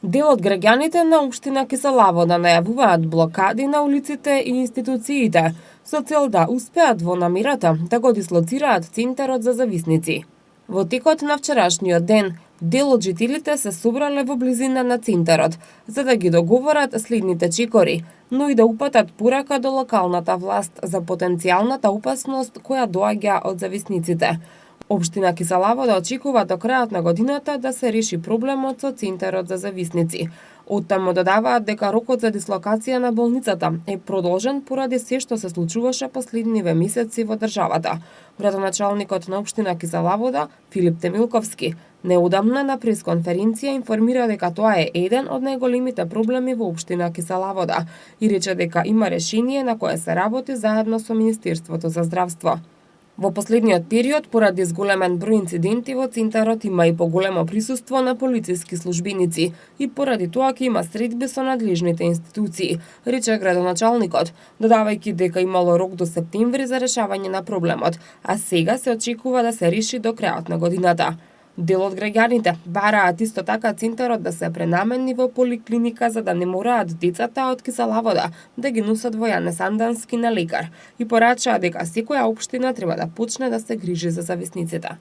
Дел од граѓаните на општина Киселавода најавуваат блокади на улиците и институциите со цел да успеат во намирата да го дислоцираат Центарот за зависници. Во текот на вчерашниот ден, дел од жителите се собрале во близина на Центарот за да ги договорат следните чекори, но и да упатат порака до локалната власт за потенцијалната опасност која доаѓа од зависниците. Општина Киселавода очекува до крајот на годината да се реши проблемот со Центарот за зависници. Оттаму додаваат дека рокот за дислокација на болницата е продолжен поради се што се случуваше последниве месеци во државата. Градоначалникот на општина Киселавода, Филип Темилковски, неодамна на пресконференција информира дека тоа е еден од најголемите проблеми во општина Киселавода и рече дека има решение на кое се работи заедно со Министерството за здравство. Во последниот период, поради зголемен број инциденти во Центарот има и поголемо присуство на полициски службеници и поради тоа ќе има средби со надлежните институции, рече градоначалникот, додавајќи дека имало рок до септември за решавање на проблемот, а сега се очекува да се реши до крајот на годината. Дел од граѓаните бараат исто така Центарот да се пренамени во поликлиника за да не мораат децата од Киселавода да ги носат во Јане Сандански на лекар и порачаа дека секоја општина треба да почне да се грижи за зависниците.